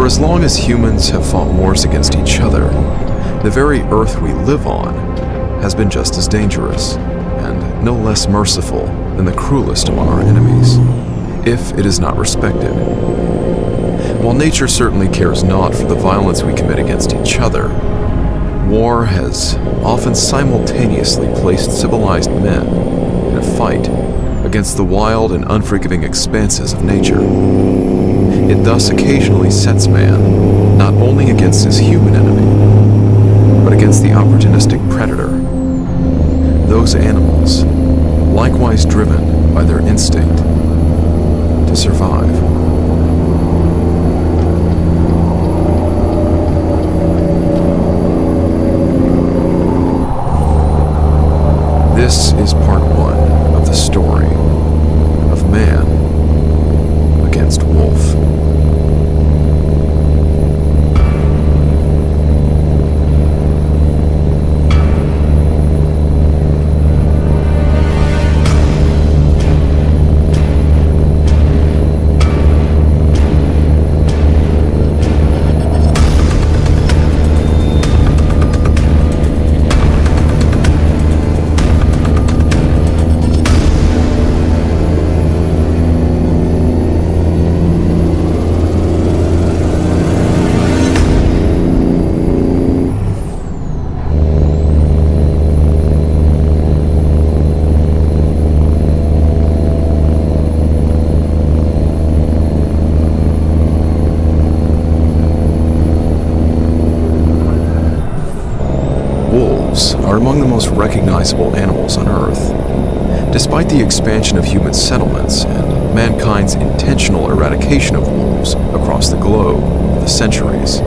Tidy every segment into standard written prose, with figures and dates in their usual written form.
For as long as humans have fought wars against each other, the very earth we live on has been just as dangerous and no less merciful than the cruelest among our enemies, if it is not respected. While nature certainly cares not for the violence we commit against each other, war has often simultaneously placed civilized men in a fight against the wild and unforgiving expanses of nature. It thus occasionally sets man not only against his human enemy, but against the opportunistic predator. Those animals, likewise driven by their instinct to survive. This is part one of the story of man against wolf. Wolves are among the most recognizable animals on Earth. Despite the expansion of human settlements and mankind's intentional eradication of wolves across the globe over the centuries,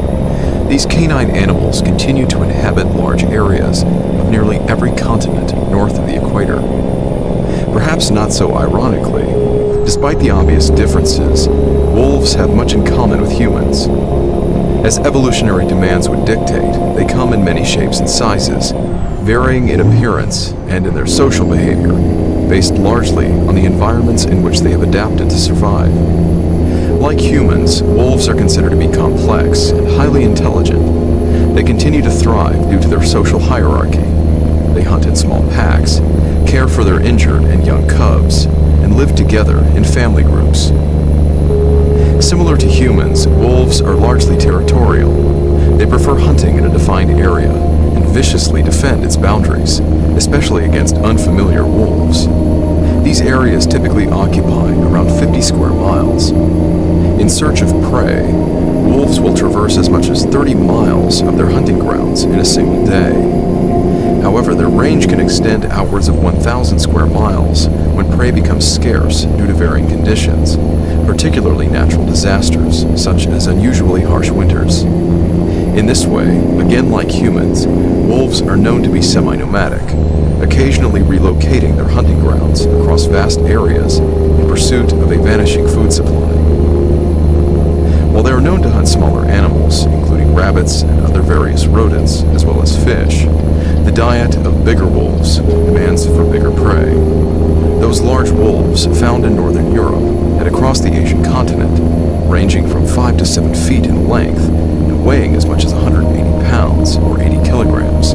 these canine animals continue to inhabit large areas of nearly every continent north of the equator. Perhaps not so ironically, despite the obvious differences, wolves have much in common with humans. As evolutionary demands would dictate, they come in many shapes and sizes, varying in appearance and in their social behavior, based largely on the environments in which they have adapted to survive. Like humans, wolves are considered to be complex and highly intelligent. They continue to thrive due to their social hierarchy. They hunt in small packs, care for their injured and young cubs, and live together in family groups. Similar to humans, wolves are largely territorial. They prefer hunting in a defined area and viciously defend its boundaries, especially against unfamiliar wolves. These areas typically occupy around 50 square miles. In search of prey, wolves will traverse as much as 30 miles of their hunting grounds in a single day. However, their range can extend outwards of 1,000 square miles when prey becomes scarce due to varying conditions, particularly natural disasters, such as unusually harsh winters. In this way, again like humans, wolves are known to be semi-nomadic, occasionally relocating their hunting grounds across vast areas in pursuit of a vanishing food supply. While they are known to hunt smaller animals, including rabbits and other various rodents, as well as fish, the diet of bigger wolves demands for bigger prey. Those large wolves found in northern Europe and across the Asian continent, ranging from 5 to 7 feet in length and weighing as much as 180 pounds or 80 kilograms,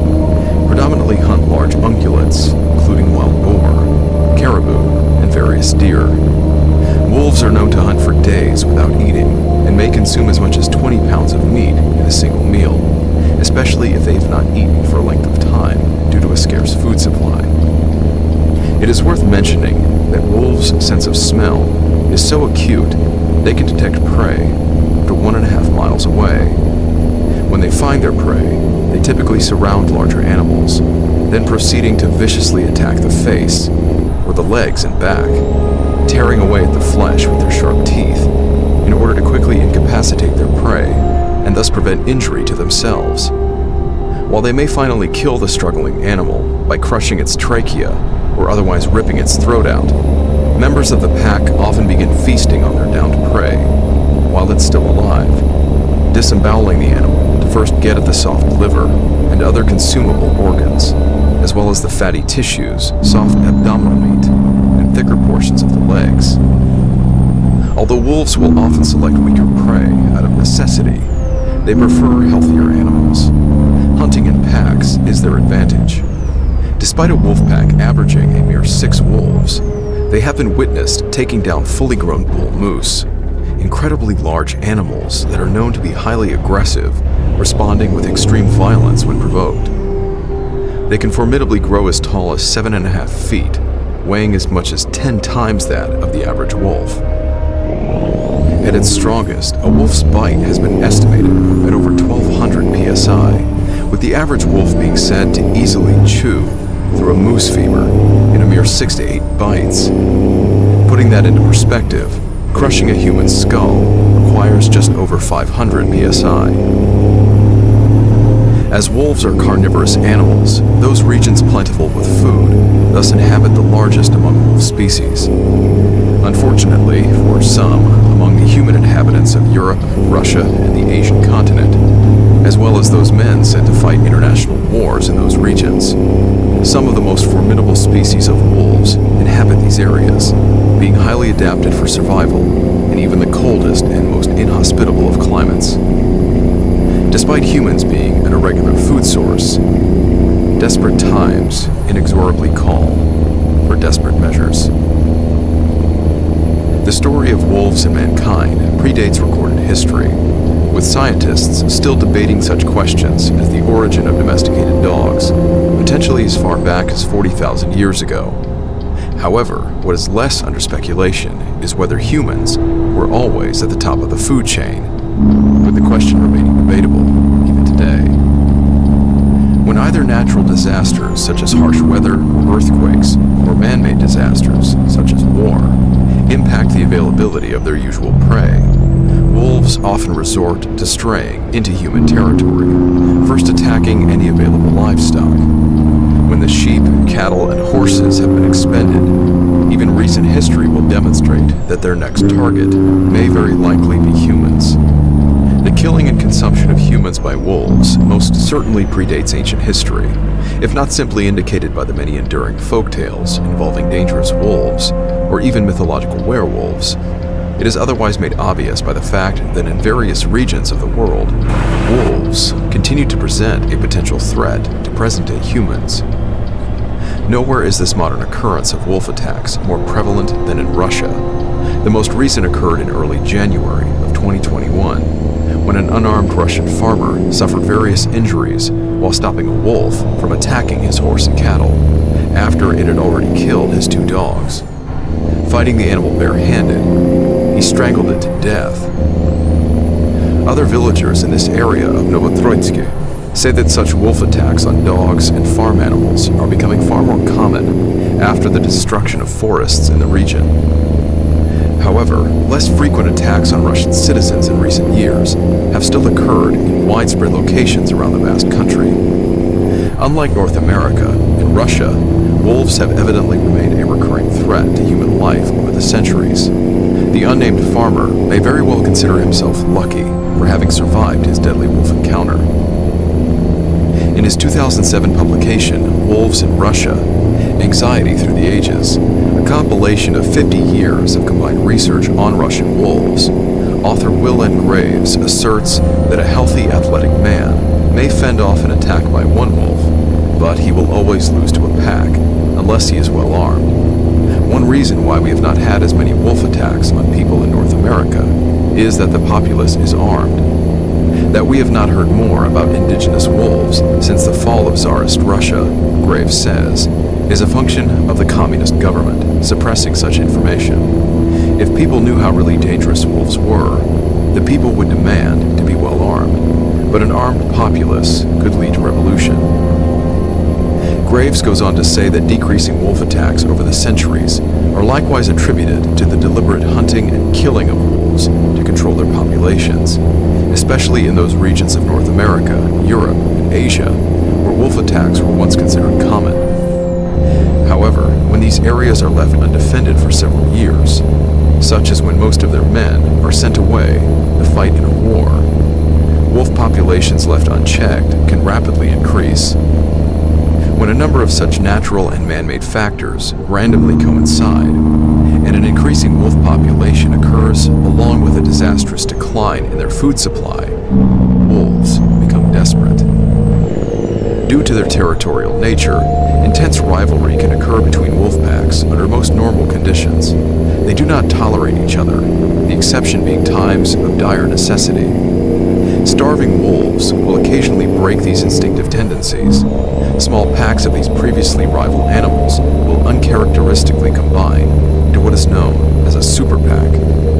predominantly hunt large ungulates, including wild boar, caribou, and various deer. Wolves are known to hunt for days without eating and may consume as much as 20 pounds of meat in a single meal, especially if they have not eaten for a length of time due to a scarce food supply. It is worth mentioning that wolves' sense of smell is so acute they can detect prey up to 1.5 miles away. When they find their prey, they typically surround larger animals, then proceeding to viciously attack the face or the legs and back, tearing away at the flesh with their sharp teeth in order to quickly incapacitate their prey and thus prevent injury to themselves. While they may finally kill the struggling animal by crushing its trachea or otherwise ripping its throat out, members of the pack often begin feasting on their downed prey while it's still alive, disemboweling the animal to first get at the soft liver and other consumable organs, as well as the fatty tissues, soft abdominal meat, and thicker portions of the legs. Although wolves will often select weaker prey out of necessity, they prefer healthier animals. Hunting in packs is their advantage. Despite a wolf pack averaging a mere 6 wolves, they have been witnessed taking down fully grown bull moose, incredibly large animals that are known to be highly aggressive, responding with extreme violence when provoked. They can formidably grow as tall as 7.5 feet, weighing as much as 10 times that of the average wolf. At its strongest, a wolf's bite has been estimated at over 1,200 psi, with the average wolf being said to easily chew through a moose femur in a mere 6 to 8 bites. Putting that into perspective, crushing a human skull requires just over 500 psi. As wolves are carnivorous animals, those regions plentiful with food thus inhabit the largest among wolf species. Unfortunately, for some, among the human inhabitants of Europe, Russia, and the Asian continent, as well as those men sent to fight international wars in those regions, some of the most formidable species of wolves inhabit these areas, being highly adapted for survival in even the coldest and most inhospitable of climates. Despite humans being an irregular food source, desperate times inexorably call for desperate measures. The story of wolves and mankind predates recorded history, with scientists still debating such questions as the origin of domesticated dogs, potentially as far back as 40,000 years ago. However, what is less under speculation is whether humans were always at the top of the food chain, with the question remaining debatable even today. When either natural disasters such as harsh weather or earthquakes, or man-made disasters such as war, impact the availability of their usual prey, wolves often resort to straying into human territory, first attacking any available livestock. When the sheep, cattle, and horses have been expended, even recent history will demonstrate that their next target may very likely be humans. The killing and consumption of humans by wolves most certainly predates ancient history, if not simply indicated by the many enduring folktales involving dangerous wolves, or even mythological werewolves. It is otherwise made obvious by the fact that in various regions of the world, wolves continue to present a potential threat to present-day humans. Nowhere is this modern occurrence of wolf attacks more prevalent than in Russia. The most recent occurred in early January of 2021, when an unarmed Russian farmer suffered various injuries while stopping a wolf from attacking his horse and cattle, after it had already killed his 2 dogs. Fighting the animal barehanded, he strangled it to death. Other villagers in this area of Novotroitsky say that such wolf attacks on dogs and farm animals are becoming far more common after the destruction of forests in the region. However, less frequent attacks on Russian citizens in recent years have still occurred in widespread locations around the vast country. Unlike North America, in Russia, wolves have evidently remained a recurring threat to human life over the centuries. The unnamed farmer may very well consider himself lucky for having survived his deadly wolf encounter. In his 2007 publication, Wolves in Russia, Anxiety Through the Ages, a compilation of 50 years of combined research on Russian wolves, author Will N. Graves asserts that a healthy, athletic man may fend off an attack by one wolf, but he will always lose to a pack, unless he is well armed. One reason why we have not had as many wolf attacks on people in North America is that the populace is armed. That we have not heard more about indigenous wolves since the fall of Tsarist Russia, Graves says, is a function of the communist government suppressing such information. If people knew how really dangerous wolves were, the people would demand to be well armed, but an armed populace could lead to revolution. Graves goes on to say that decreasing wolf attacks over the centuries are likewise attributed to the deliberate hunting and killing of wolves to control their populations, especially in those regions of North America, Europe, and Asia, where wolf attacks were once considered common. However, when these areas are left undefended for several years, such as when most of their men are sent away to fight in a war, wolf populations left unchecked can rapidly increase. When a number of such natural and man-made factors randomly coincide, and an increasing wolf population occurs along with a disastrous decline in their food supply, wolves become desperate. Due to their territorial nature, intense rivalry can occur between wolf packs under most normal conditions. They do not tolerate each other, the exception being times of dire necessity. Starving wolves will occasionally break these instinctive tendencies. Small packs of these previously rival animals will uncharacteristically combine into what is known as a super pack,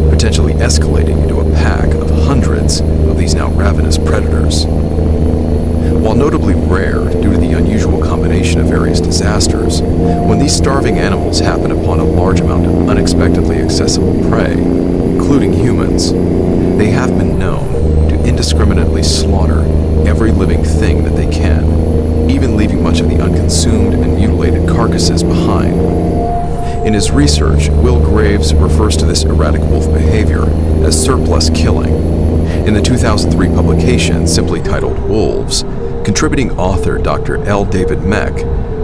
potentially escalating into a pack of hundreds of these now ravenous predators. While notably rare due to the unusual combination of various disasters, when these starving animals happen upon a large amount of unexpectedly accessible prey, including humans, they have been known to indiscriminately slaughter every living thing that they can, even leaving much of the unconsumed and mutilated carcasses behind. In his research, Will Graves refers to this erratic wolf behavior as surplus killing. In the 2003 publication simply titled Wolves, contributing author Dr. L. David Meck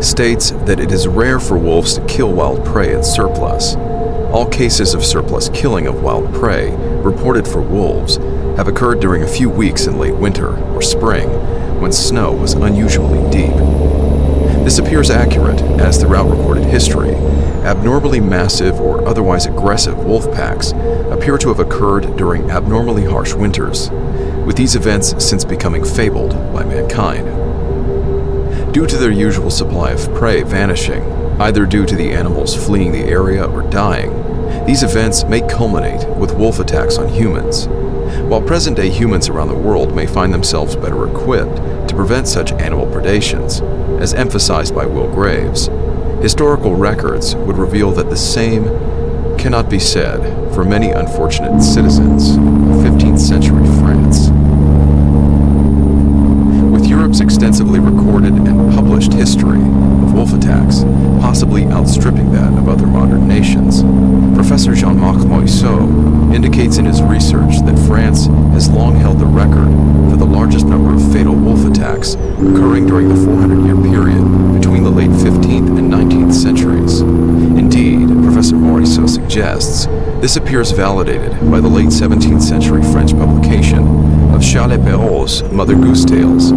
states that it is rare for wolves to kill wild prey in surplus. All cases of surplus killing of wild prey reported for wolves have occurred during a few weeks in late winter or spring when snow was unusually deep. This appears accurate, as throughout recorded history, abnormally massive or otherwise aggressive wolf packs appear to have occurred during abnormally harsh winters, with these events since becoming fabled by mankind. Due to their usual supply of prey vanishing, either due to the animals fleeing the area or dying, these events may culminate with wolf attacks on humans. While present-day humans around the world may find themselves better equipped to prevent such animal predations, as emphasized by Will Graves, historical records would reveal that the same cannot be said for many unfortunate citizens of 15th century France. With Europe's extensively recorded and published history of wolf attacks, possibly outstripping that of other modern nations, Professor Jean-Marc Moisseau indicates in his research that France has long held the record for the largest number of fatal wolf attacks occurring during the 400-year period between the late 15th and 19th centuries. Indeed, Professor Morisseau suggests this appears validated by the late 17th century French publication of Charles Perrault's Mother Goose Tales,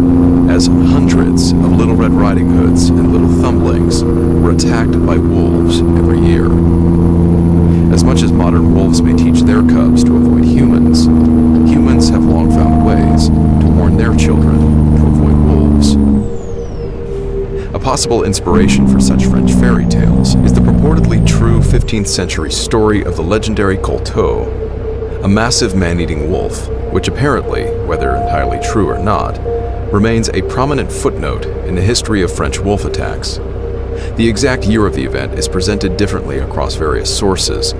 as hundreds of Little Red Riding Hoods and Little Thumbelings were attacked by wolves every year. As much as modern wolves may teach their cubs to avoid humans, humans have long found ways to warn their children to avoid wolves. A possible inspiration for such French fairy tales is the purportedly true 15th century story of the legendary Colteau, a massive man-eating wolf, which apparently, whether entirely true or not, remains a prominent footnote in the history of French wolf attacks. The exact year of the event is presented differently across various sources,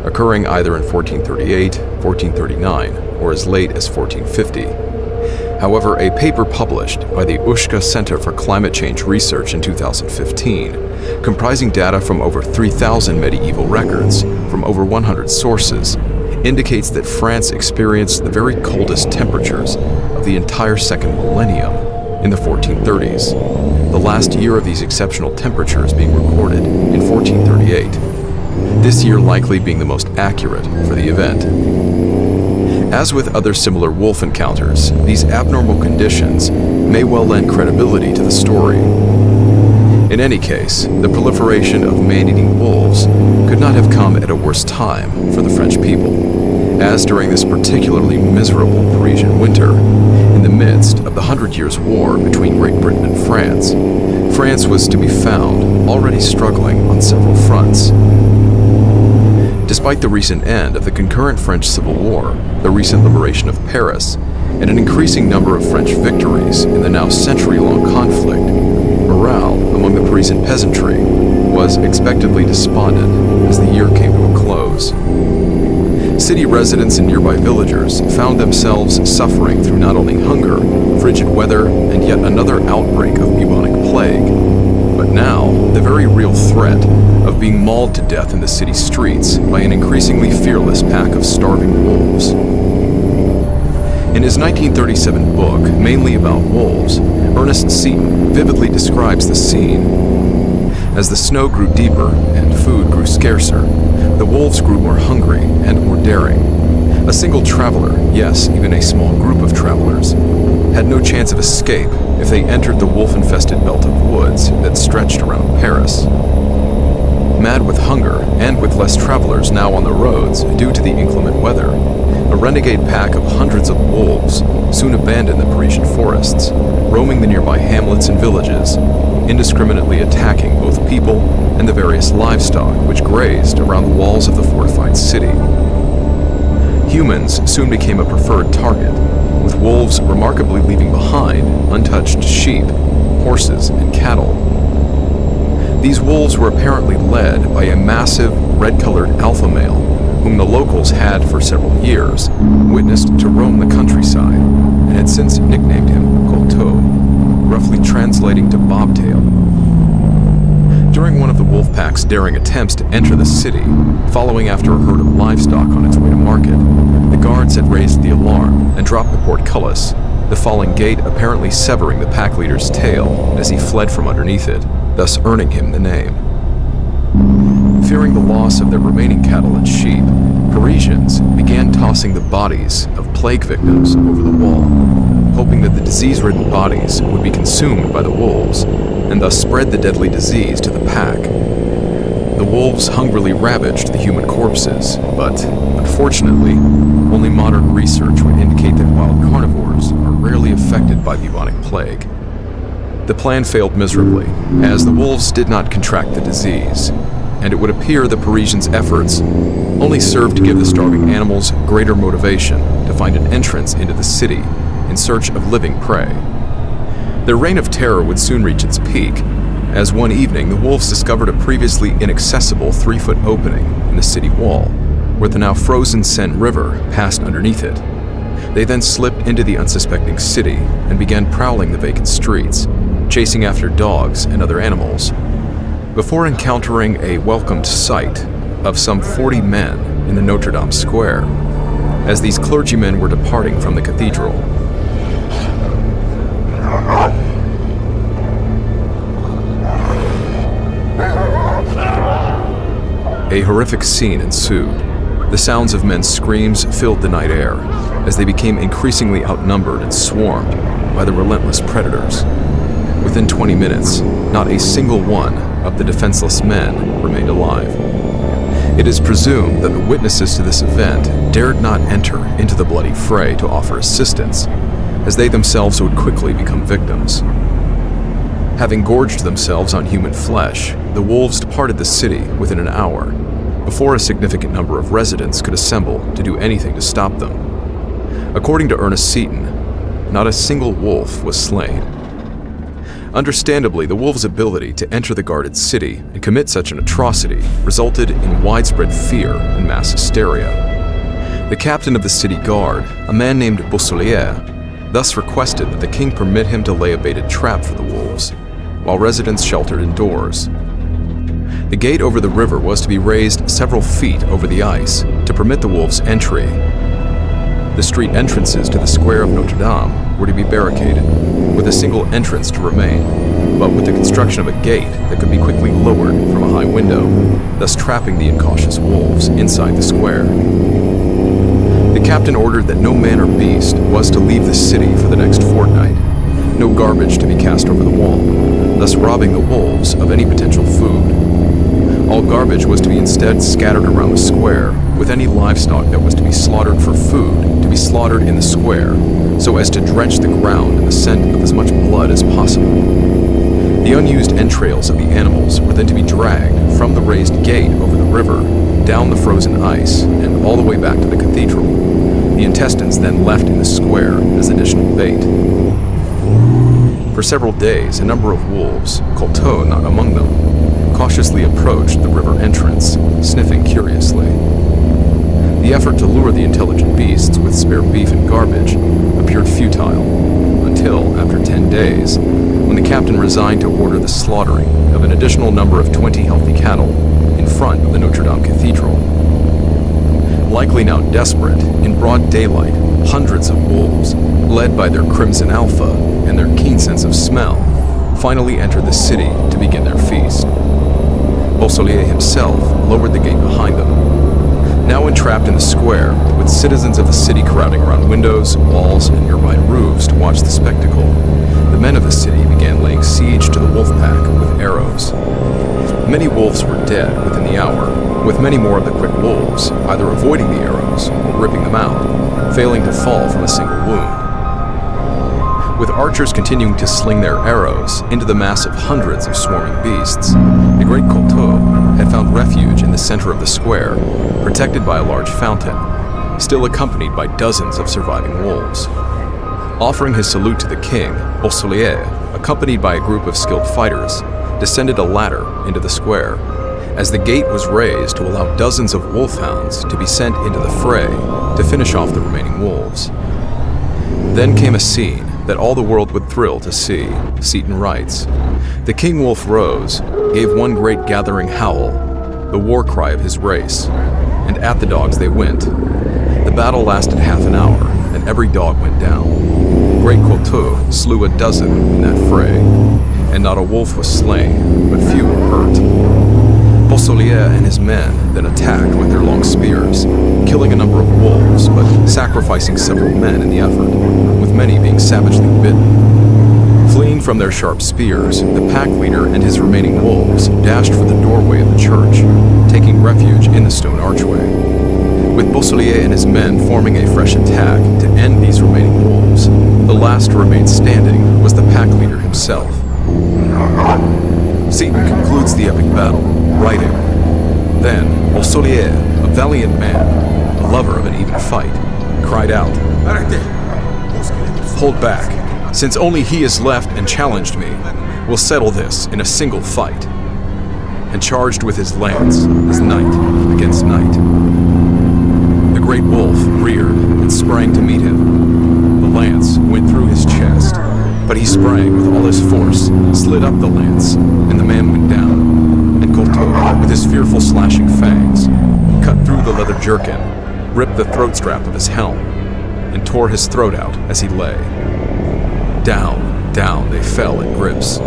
occurring either in 1438, 1439, or as late as 1450. However, a paper published by the Ushka Center for Climate Change Research in 2015, comprising data from over 3,000 medieval records from over 100 sources, indicates that France experienced the very coldest temperatures of the entire second millennium in the 1430s, the last year of these exceptional temperatures being recorded in 1438, this year likely being the most accurate for the event. As with other similar wolf encounters, these abnormal conditions may well lend credibility to the story. In any case, the proliferation of man-eating wolves could not have come at a worse time for the French people, as during this particularly miserable Parisian winter, in the midst of the 100 Years' War between Great Britain and France, France was to be found already struggling on several fronts. Despite the recent end of the concurrent French Civil War, the recent liberation of Paris, and an increasing number of French victories in the now century-long conflict, morale among the Parisian peasantry was expectedly despondent as the year came to a close. City residents and nearby villagers found themselves suffering through not only hunger, frigid weather, and yet another outbreak of bubonic plague, but now the very real threat of being mauled to death in the city streets by an increasingly fearless pack of starving wolves. In his 1937 book, mainly about wolves, Ernest Seton vividly describes the scene. As the snow grew deeper and food grew scarcer, the wolves grew more hungry and more daring. A single traveler, yes, even a small group of travelers, had no chance of escape if they entered the wolf-infested belt of woods that stretched around Paris. Mad with hunger and with less travelers now on the roads due to the inclement weather, a renegade pack of hundreds of wolves soon abandoned the Parisian forests, roaming the nearby hamlets and villages, indiscriminately attacking both people and the various livestock which grazed around the walls of the fortified city. Humans soon became a preferred target, with wolves remarkably leaving behind untouched sheep, horses, and cattle. These wolves were apparently led by a massive, red-colored alpha male, whom the locals had for several years witnessed to roam the countryside, and had since nicknamed him Colteau, roughly translating to bobtail. During one of the wolf pack's daring attempts to enter the city, following after a herd of livestock on its way to market, the guards had raised the alarm and dropped the portcullis, the falling gate apparently severing the pack leader's tail as he fled from underneath it, thus earning him the name. Fearing the loss of their remaining cattle and sheep, Parisians began tossing the bodies of plague victims over the wall, hoping that the disease-ridden bodies would be consumed by the wolves and thus spread the deadly disease to the pack. The wolves hungrily ravaged the human corpses, but, unfortunately, only modern research would indicate that wild carnivores are rarely affected by bubonic plague. The plan failed miserably, as the wolves did not contract the disease, and it would appear the Parisians' efforts only served to give the starving animals greater motivation to find an entrance into the city in search of living prey. Their reign of terror would soon reach its peak, as one evening the wolves discovered a previously inaccessible 3-foot opening in the city wall, where the now frozen Seine River passed underneath it. They then slipped into the unsuspecting city and began prowling the vacant streets, chasing after dogs and other animals, before encountering a welcomed sight of some 40 men in the Notre Dame Square, as these clergymen were departing from the cathedral. A horrific scene ensued. The sounds of men's screams filled the night air, as they became increasingly outnumbered and swarmed by the relentless predators. Within 20 minutes, not a single one of the defenseless men remained alive. It is presumed that the witnesses to this event dared not enter into the bloody fray to offer assistance, as they themselves would quickly become victims. Having gorged themselves on human flesh, the wolves departed the city within an hour, before a significant number of residents could assemble to do anything to stop them. According to Ernest Seton, not a single wolf was slain. Understandably, the wolves' ability to enter the guarded city and commit such an atrocity resulted in widespread fear and mass hysteria. The captain of the city guard, a man named Beausoleil, thus requested that the king permit him to lay a baited trap for the wolves, while residents sheltered indoors. The gate over the river was to be raised several feet over the ice to permit the wolves' entry. The street entrances to the square of Notre Dame were to be barricaded, with a single entrance to remain, but with the construction of a gate that could be quickly lowered from a high window, thus trapping the incautious wolves inside the square. The captain ordered that no man or beast was to leave the city for the next fortnight, no garbage to be cast over the wall, thus robbing the wolves of any potential food. All garbage was to be instead scattered around the square, with any livestock that was to be slaughtered for food to be slaughtered in the square, so as to drench the ground in the scent of as much blood as possible. The unused entrails of the animals were then to be dragged from the raised gate over the river, down the frozen ice, and all the way back to the cathedral. The intestines then left in the square as additional bait. For several days, a number of wolves, Colteau not among them, cautiously approached the river entrance, sniffing curiously. The effort to lure the intelligent beasts with spare beef and garbage appeared futile, until, after 10 days, when the captain resigned to order the slaughtering of an additional number of 20 healthy cattle in front of the Notre Dame Cathedral. Likely now desperate, in broad daylight, hundreds of wolves, led by their crimson alpha and their keen sense of smell, finally entered the city to begin their feast. Beausoleil himself lowered the gate behind them. Now entrapped in the square, with citizens of the city crowding around windows, walls, and nearby roofs to watch the spectacle, the men of the city began laying siege to the wolf pack with arrows. Many wolves were dead within the hour, with many more of the quick wolves either avoiding the arrows or ripping them out, failing to fall from a single wound. With archers continuing to sling their arrows into the mass of hundreds of swarming beasts, the great Couteau had found refuge in the center of the square, protected by a large fountain, still accompanied by dozens of surviving wolves. Offering his salute to the king, Beausoleil, accompanied by a group of skilled fighters, descended a ladder into the square, as the gate was raised to allow dozens of wolfhounds to be sent into the fray to finish off the remaining wolves. Then came a scene that all the world would thrill to see, Seton writes. The king wolf rose, gave one great gathering howl, the war cry of his race, and at the dogs they went. The battle lasted half an hour, and every dog went down. Great Couteau slew a dozen in that fray, and not a wolf was slain, but few were hurt. Beausoleil and his men then attacked with their long spears, killing a number of wolves, but sacrificing several men in the effort, with many being savagely bitten. Fleeing from their sharp spears, the pack leader and his remaining wolves dashed for the doorway of the church, taking refuge in the stone archway. With Beausoleil and his men forming a fresh attack to end these remaining wolves, the last to remain standing was the pack leader himself. Seton concludes the epic battle, writing, Then Beausoleil, a valiant man, a lover of an even fight, cried out, Hold back, since only he is left and challenged me, we'll settle this in a single fight. And charged with his lance, as knight against knight. The great wolf reared and sprang to meet him. The lance went through his chest, but he sprang with all his force, slid up the lance, and the man went down. And Couteau, with his fearful slashing fangs, cut through the leather jerkin, ripped the throat strap of his helm, and tore his throat out as he lay. Down, down they fell in grips.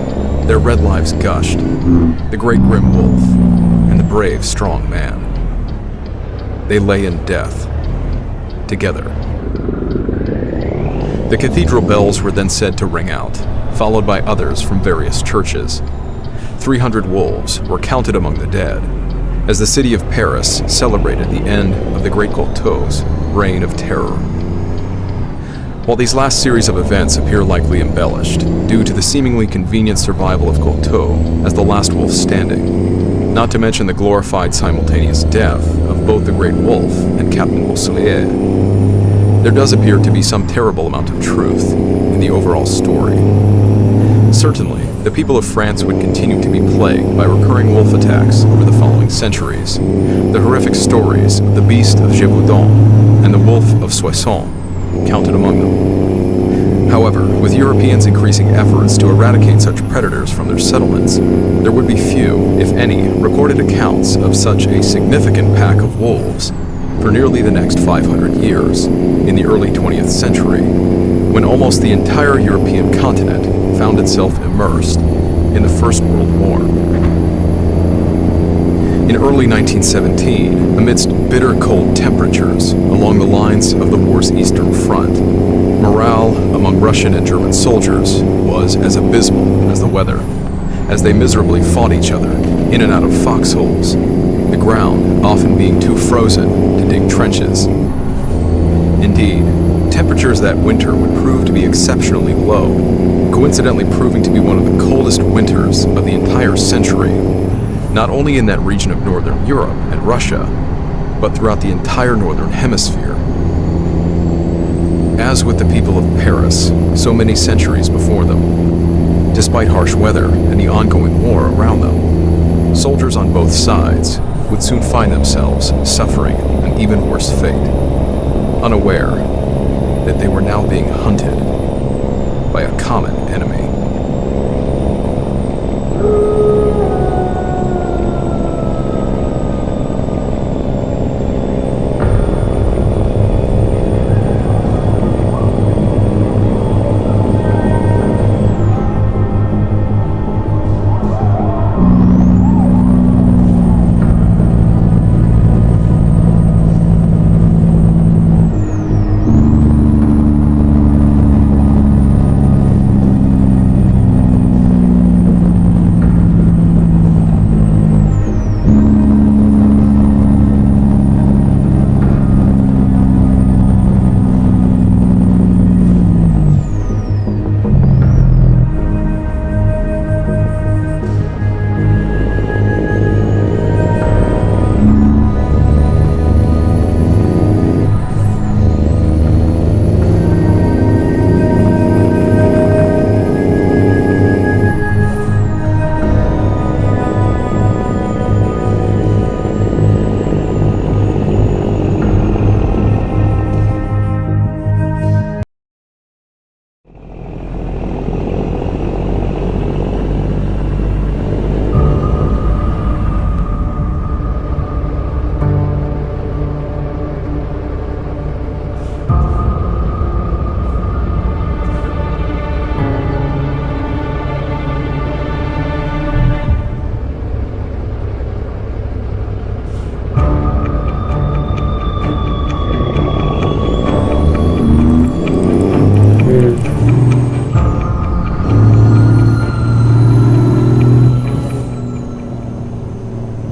Their red lives gushed, the great grim wolf, and the brave strong man. They lay in death, together. The cathedral bells were then said to ring out, followed by others from various churches. 300 wolves were counted among the dead, as the city of Paris celebrated the end of the great Couteau's reign of terror. While these last series of events appear likely embellished, due to the seemingly convenient survival of Couteau as the last wolf standing, not to mention the glorified simultaneous death of both the great wolf and Captain Beausoleil, there does appear to be some terrible amount of truth in the overall story. Certainly, the people of France would continue to be plagued by recurring wolf attacks over the following centuries. The horrific stories of the beast of Gévaudan and the wolf of Soissons counted among them. However, with Europeans increasing efforts to eradicate such predators from their settlements, there would be few, if any, recorded accounts of such a significant pack of wolves for nearly the next 500 years, in the early 20th century, when almost the entire European continent found itself immersed in the First World War. In early 1917, amidst bitter cold temperatures along the lines of the war's Eastern Front, morale among Russian and German soldiers was as abysmal as the weather, as they miserably fought each other in and out of foxholes, the ground often being too frozen to dig trenches. Indeed, temperatures that winter would prove to be exceptionally low, coincidentally proving to be one of the coldest winters of the entire century, not only in that region of northern Europe and Russia, but throughout the entire northern hemisphere. As with the people of Paris, so many centuries before them, despite harsh weather and the ongoing war around them, soldiers on both sides would soon find themselves suffering an even worse fate, unaware that they were now being hunted by a common enemy.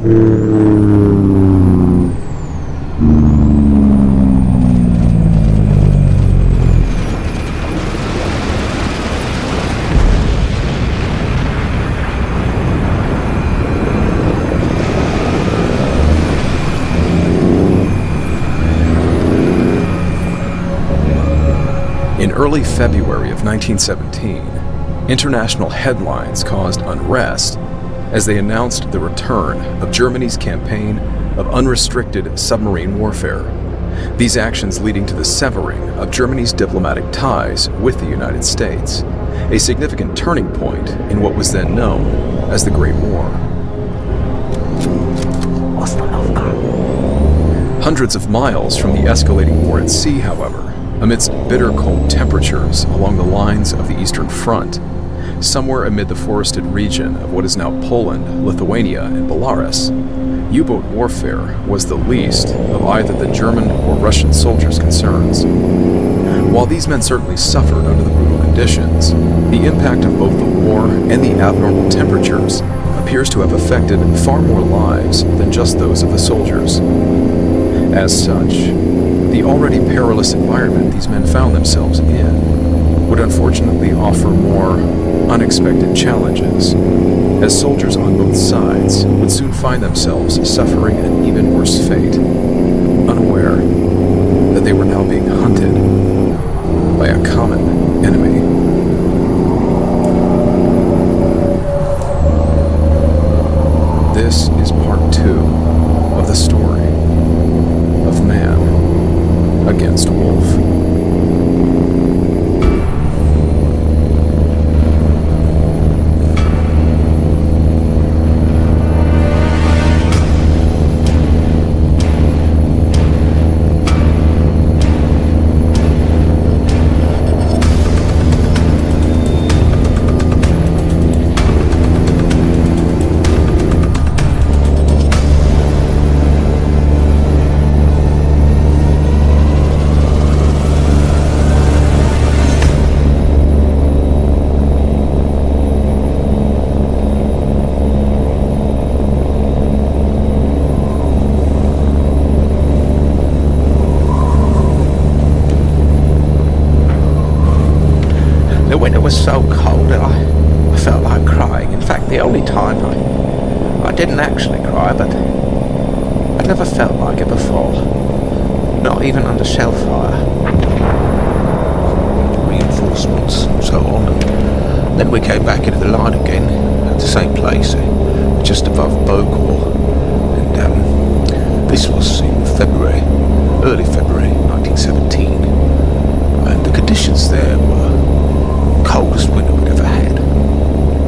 In early February of 1917, international headlines caused unrest as they announced the return of Germany's campaign of unrestricted submarine warfare. These actions leading to the severing of Germany's diplomatic ties with the United States, a significant turning point in what was then known as the Great War. Hundreds of miles from the escalating war at sea, however, amidst bitter cold temperatures along the lines of the Eastern Front, somewhere amid the forested region of what is now Poland, Lithuania, and Belarus, U-boat warfare was the least of either the German or Russian soldiers' concerns. While these men certainly suffered under the brutal conditions, the impact of both the war and the abnormal temperatures appears to have affected far more lives than just those of the soldiers. As such, the already perilous environment these men found themselves in would unfortunately offer more unexpected challenges, as soldiers on both sides would soon find themselves suffering an even worse fate, unaware that they were now being hunted by a common enemy. This is part 2 of the story of Man Against Wolf. The winter was so cold that I felt like crying. In fact, the only time I didn't actually cry, but I'd never felt like it before. Not even under shell fire. Reinforcements and so on. And then we came back into the line again at the same place, just above Beaucourt. And this was in February, early February 1917. And the conditions there were coldest winter we'd ever had.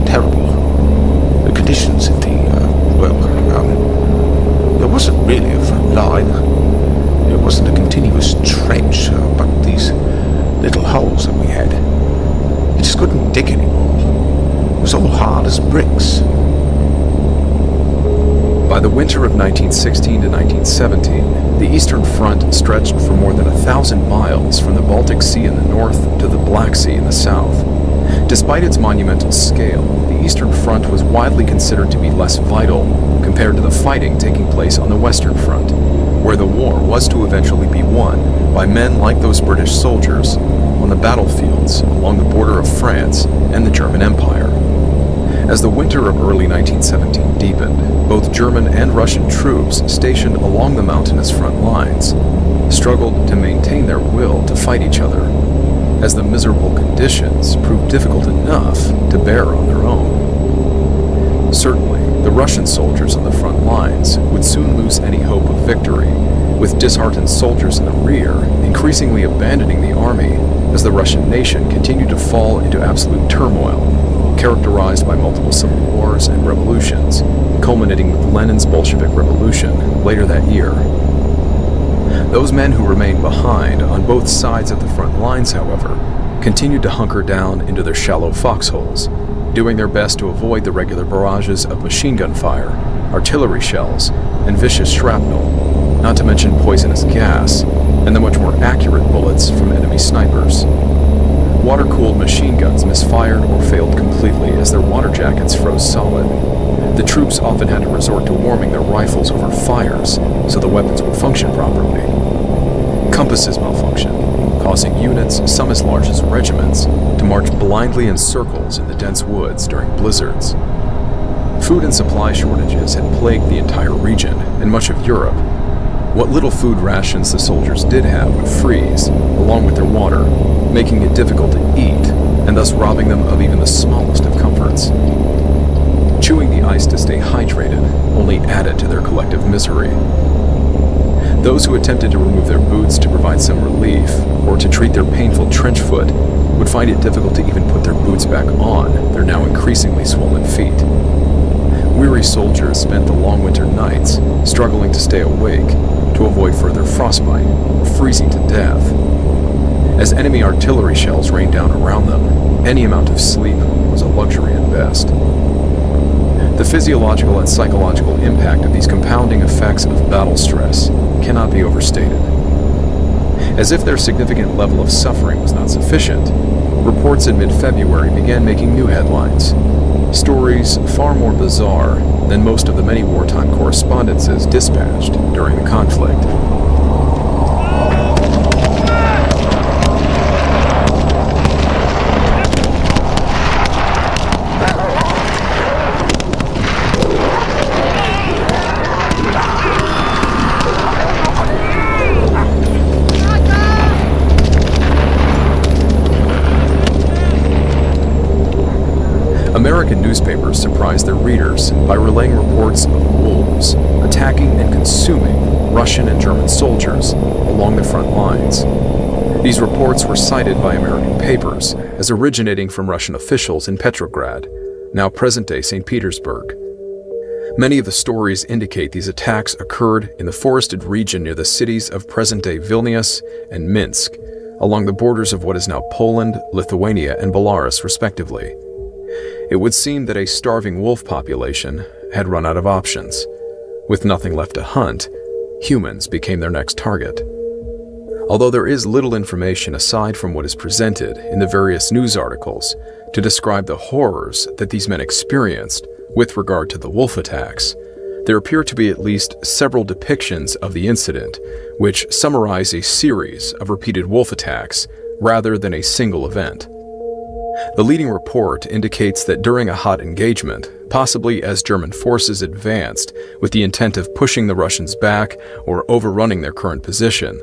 Terrible. The conditions in there wasn't really a front line. It wasn't a continuous trench, but these little holes that we had. You just couldn't dig anymore. It was all hard as bricks. By the winter of 1916 to 1917, the Eastern Front stretched for more than 1,000 miles from the Baltic Sea in the north to the Black Sea in the south. Despite its monumental scale, the Eastern Front was widely considered to be less vital compared to the fighting taking place on the Western Front, where the war was to eventually be won by men like those British soldiers on the battlefields along the border of France and the German Empire. As the winter of early 1917 deepened, both German and Russian troops stationed along the mountainous front lines struggled to maintain their will to fight each other, as the miserable conditions proved difficult enough to bear on their own. Certainly, the Russian soldiers on the front lines would soon lose any hope of victory, with disheartened soldiers in the rear increasingly abandoning the army as the Russian nation continued to fall into absolute turmoil, characterized by multiple civil wars and revolutions, culminating with Lenin's Bolshevik Revolution later that year. Those men who remained behind on both sides of the front lines, however, continued to hunker down into their shallow foxholes, doing their best to avoid the regular barrages of machine gun fire, artillery shells, and vicious shrapnel, not to mention poisonous gas, and the much more accurate bullets from enemy snipers. Water-cooled machine guns misfired or failed completely as their water jackets froze solid. The troops often had to resort to warming their rifles over fires so the weapons would function properly. Compasses malfunctioned, causing units, some as large as regiments, to march blindly in circles in the dense woods during blizzards. Food and supply shortages had plagued the entire region and much of Europe. What little food rations the soldiers did have would freeze, along with their water, making it difficult to eat, and thus robbing them of even the smallest of comforts. Chewing the ice to stay hydrated only added to their collective misery. Those who attempted to remove their boots to provide some relief, or to treat their painful trench foot, would find it difficult to even put their boots back on their now increasingly swollen feet. Weary soldiers spent the long winter nights struggling to stay awake to avoid further frostbite or freezing to death. As enemy artillery shells rained down around them, any amount of sleep was a luxury at best. The physiological and psychological impact of these compounding effects of battle stress cannot be overstated. As if their significant level of suffering was not sufficient, reports in mid-February began making new headlines. Stories far more bizarre than most of the many wartime correspondences dispatched during the conflict. American newspapers surprised their readers by relaying reports of wolves attacking and consuming Russian and German soldiers along the front lines. These reports were cited by American papers as originating from Russian officials in Petrograd, now present-day St. Petersburg. Many of the stories indicate these attacks occurred in the forested region near the cities of present-day Vilnius and Minsk, along the borders of what is now Poland, Lithuania, and Belarus, respectively. It would seem that a starving wolf population had run out of options. With nothing left to hunt, humans became their next target. Although there is little information aside from what is presented in the various news articles to describe the horrors that these men experienced with regard to the wolf attacks, there appear to be at least several depictions of the incident which summarize a series of repeated wolf attacks rather than a single event. The leading report indicates that during a hot engagement, possibly as German forces advanced with the intent of pushing the Russians back or overrunning their current position,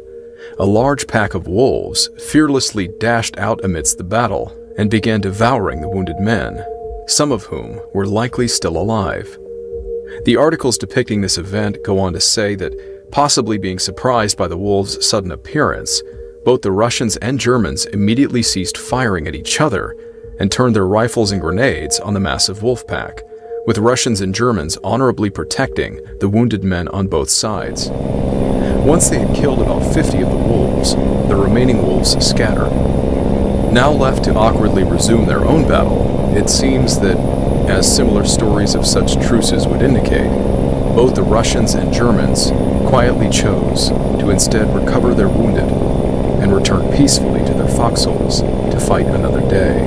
a large pack of wolves fearlessly dashed out amidst the battle and began devouring the wounded men, some of whom were likely still alive. The articles depicting this event go on to say that, possibly being surprised by the wolves' sudden appearance, both the Russians and Germans immediately ceased firing at each other and turned their rifles and grenades on the massive wolf pack, with Russians and Germans honorably protecting the wounded men on both sides. Once they had killed about 50 of the wolves, the remaining wolves scattered. Now left to awkwardly resume their own battle, it seems that, as similar stories of such truces would indicate, both the Russians and Germans quietly chose to instead recover their wounded and return peacefully to their foxholes to fight another day.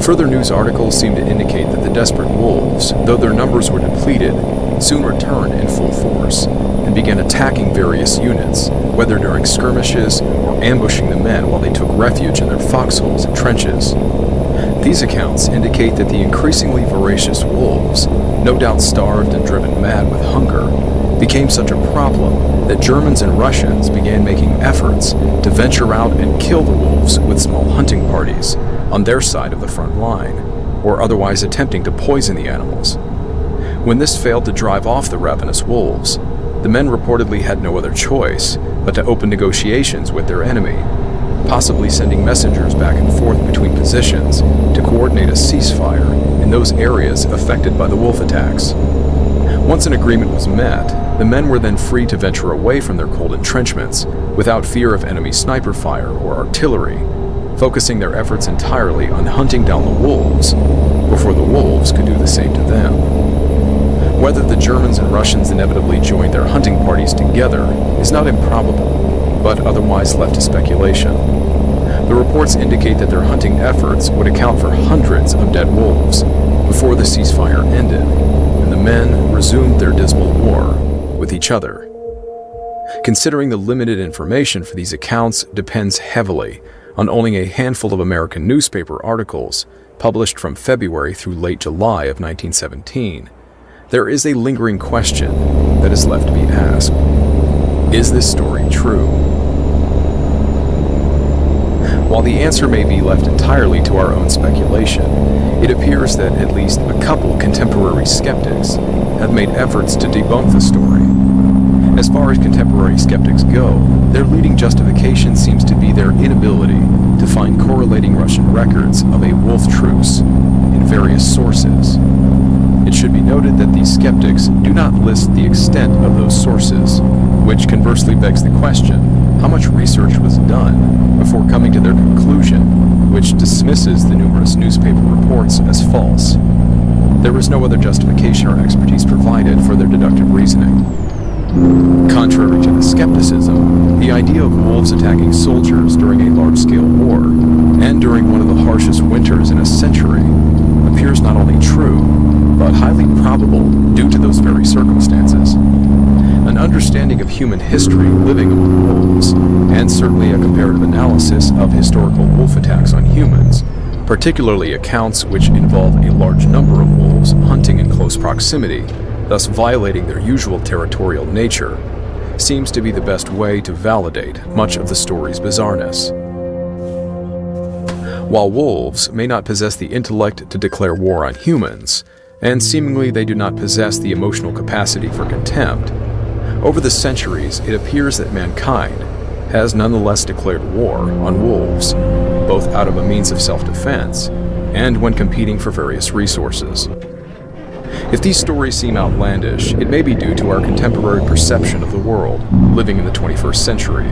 Further news articles seem to indicate that the desperate wolves, though their numbers were depleted, soon returned in full force and began attacking various units, whether during skirmishes or ambushing the men while they took refuge in their foxholes and trenches. These accounts indicate that the increasingly voracious wolves, no doubt starved and driven mad with hunger, became such a problem that Germans and Russians began making efforts to venture out and kill the wolves with small hunting parties on their side of the front line, or otherwise attempting to poison the animals. When this failed to drive off the ravenous wolves, the men reportedly had no other choice but to open negotiations with their enemy, possibly sending messengers back and forth between positions to coordinate a ceasefire in those areas affected by the wolf attacks. Once an agreement was met, the men were then free to venture away from their cold entrenchments without fear of enemy sniper fire or artillery, focusing their efforts entirely on hunting down the wolves before the wolves could do the same to them. Whether the Germans and Russians inevitably joined their hunting parties together is not improbable, but otherwise left to speculation. The reports indicate that their hunting efforts would account for hundreds of dead wolves before the ceasefire ended, and the men resumed their dismal war with each other. Considering the limited information for these accounts depends heavily on only a handful of American newspaper articles published from February through late July of 1917, there is a lingering question that is left to be asked. Is this story true? While the answer may be left entirely to our own speculation, it appears that at least a couple contemporary skeptics have made efforts to debunk the story. As far as contemporary skeptics go, their leading justification seems to be their inability to find correlating Russian records of a wolf truce in various sources. It should be noted that these skeptics do not list the extent of those sources, which conversely begs the question, how much research was done before coming to their conclusion, which dismisses the numerous newspaper reports as false. There was no other justification or expertise provided for their deductive reasoning. Contrary to the skepticism, the idea of wolves attacking soldiers during a large-scale war, and during one of the harshest winters in a century, appears not only true, but highly probable due to those very circumstances. An understanding of human history living among wolves, and certainly a comparative analysis of historical wolf attacks on humans, particularly accounts which involve a large number of wolves hunting in close proximity, thus violating their usual territorial nature, seems to be the best way to validate much of the story's bizarreness. While wolves may not possess the intellect to declare war on humans, and seemingly they do not possess the emotional capacity for contempt, over the centuries it appears that mankind has nonetheless declared war on wolves, both out of a means of self-defense and when competing for various resources. If these stories seem outlandish, it may be due to our contemporary perception of the world, living in the 21st century.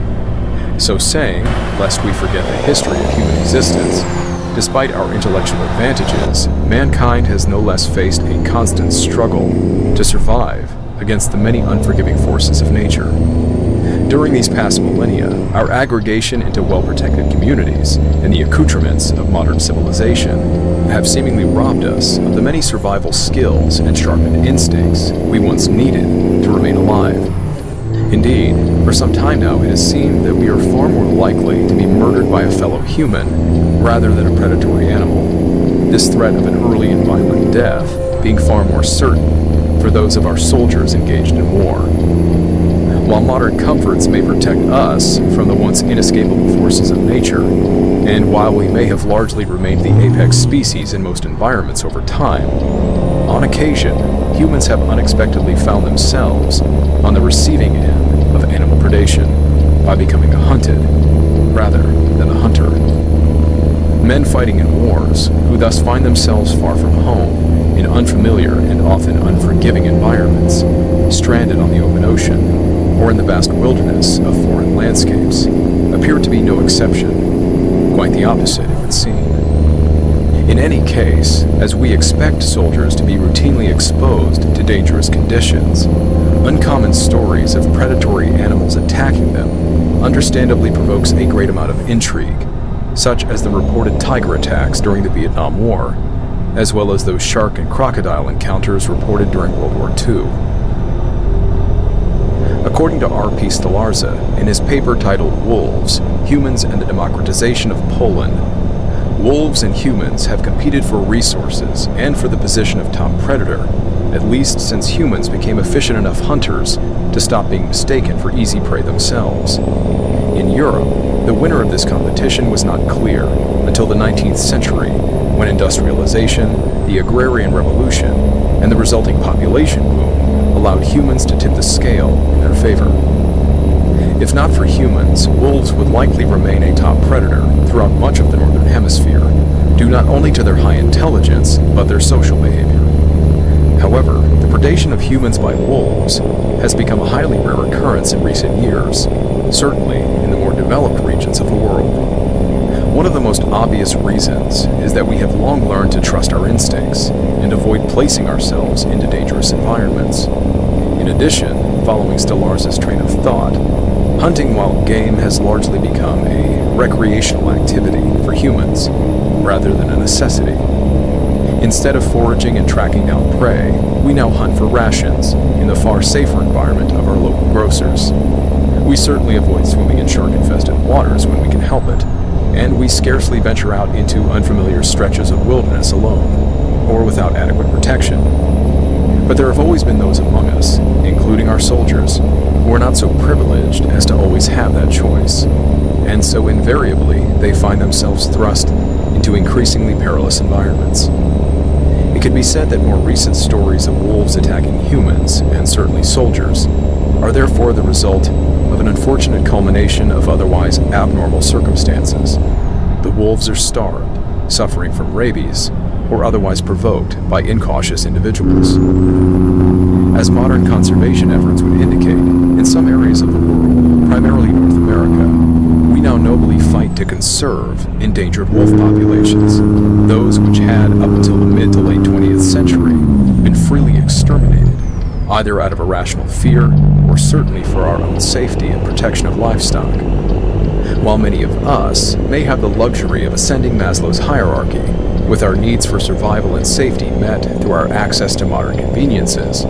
So saying, lest we forget the history of human existence, despite our intellectual advantages, mankind has no less faced a constant struggle to survive against the many unforgiving forces of nature. During these past millennia, our aggregation into well-protected communities and the accoutrements of modern civilization have seemingly robbed us of the many survival skills and sharpened instincts we once needed to remain alive. Indeed, for some time now it has seemed that we are far more likely to be murdered by a fellow human rather than a predatory animal, this threat of an early and violent death being far more certain for those of our soldiers engaged in war. While modern comforts may protect us from the once inescapable forces of nature, and while we may have largely remained the apex species in most environments over time, on occasion, humans have unexpectedly found themselves on the receiving end of animal predation by becoming a hunted rather than a hunter. Men fighting in wars, who thus find themselves far from home, in unfamiliar and often unforgiving environments, stranded on the open ocean, or in the vast wilderness of foreign landscapes, appear to be no exception. Quite the opposite, it would seem. In any case, as we expect soldiers to be routinely exposed to dangerous conditions, uncommon stories of predatory animals attacking them understandably provokes a great amount of intrigue, such as the reported tiger attacks during the Vietnam War, as well as those shark and crocodile encounters reported during World War II. According to R.P. Stolarza, in his paper titled Wolves, Humans and the Democratization of Poland, wolves and humans have competed for resources and for the position of top predator, at least since humans became efficient enough hunters to stop being mistaken for easy prey themselves. In Europe, the winner of this competition was not clear until the 19th century, when industrialization, the agrarian revolution, and the resulting population boom allowed humans to tip the scale in their favor. If not for humans, wolves would likely remain a top predator throughout much of the northern hemisphere, due not only to their high intelligence, but their social behavior. However, the predation of humans by wolves has become a highly rare occurrence in recent years, certainly in the more developed regions of the world. One of the most obvious reasons is that we have long learned to trust our instincts and avoid placing ourselves into dangerous environments. In addition, following Stolarza's train of thought, Hunting wild game has largely become a recreational activity for humans, rather than a necessity. Instead of foraging and tracking down prey, we now hunt for rations in the far safer environment of our local grocers. We certainly avoid swimming in shark-infested waters when we can help it, and we scarcely venture out into unfamiliar stretches of wilderness alone, or without adequate protection. But there have always been those among us, including our soldiers, who are not so privileged as to always have that choice, and so invariably they find themselves thrust into increasingly perilous environments. It could be said that more recent stories of wolves attacking humans, and certainly soldiers, are therefore the result of an unfortunate culmination of otherwise abnormal circumstances. The wolves are starved, suffering from rabies, or otherwise provoked by incautious individuals. As modern conservation efforts would indicate, in some areas of the world, primarily North America, we now nobly fight to conserve endangered wolf populations, those which had, up until the mid to late 20th century, been freely exterminated, either out of irrational fear or certainly for our own safety and protection of livestock. While many of us may have the luxury of ascending Maslow's hierarchy, with our needs for survival and safety met through our access to modern conveniences,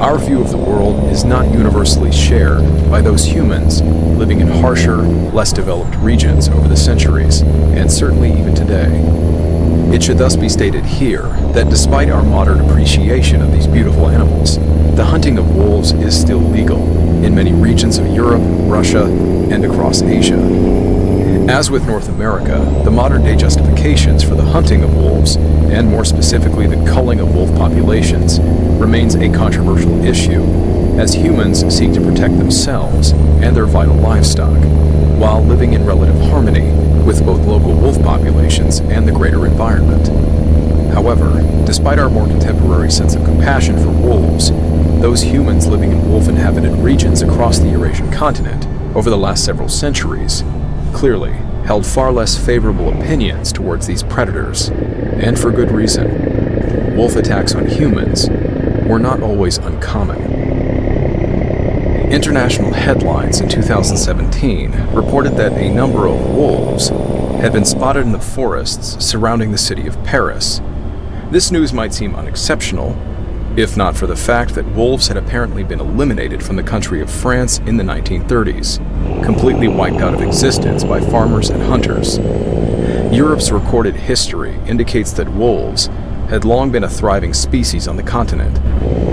our view of the world is not universally shared by those humans living in harsher, less developed regions over the centuries, and certainly even today. It should thus be stated here that despite our modern appreciation of these beautiful animals, the hunting of wolves is still legal in many regions of Europe, Russia, and across Asia. As with North America, the modern-day justifications for the hunting of wolves, and more specifically the culling of wolf populations, remains a controversial issue, as humans seek to protect themselves and their vital livestock, while living in relative harmony with both local wolf populations and the greater environment. However, despite our more contemporary sense of compassion for wolves, those humans living in wolf-inhabited regions across the Eurasian continent over the last several centuries clearly held far less favorable opinions towards these predators, and for good reason. Wolf attacks on humans were not always uncommon. International headlines in 2017 reported that a number of wolves had been spotted in the forests surrounding the city of Paris. This news might seem unexceptional, if not for the fact that wolves had apparently been eliminated from the country of France in the 1930s, completely wiped out of existence by farmers and hunters. Europe's recorded history indicates that wolves had long been a thriving species on the continent,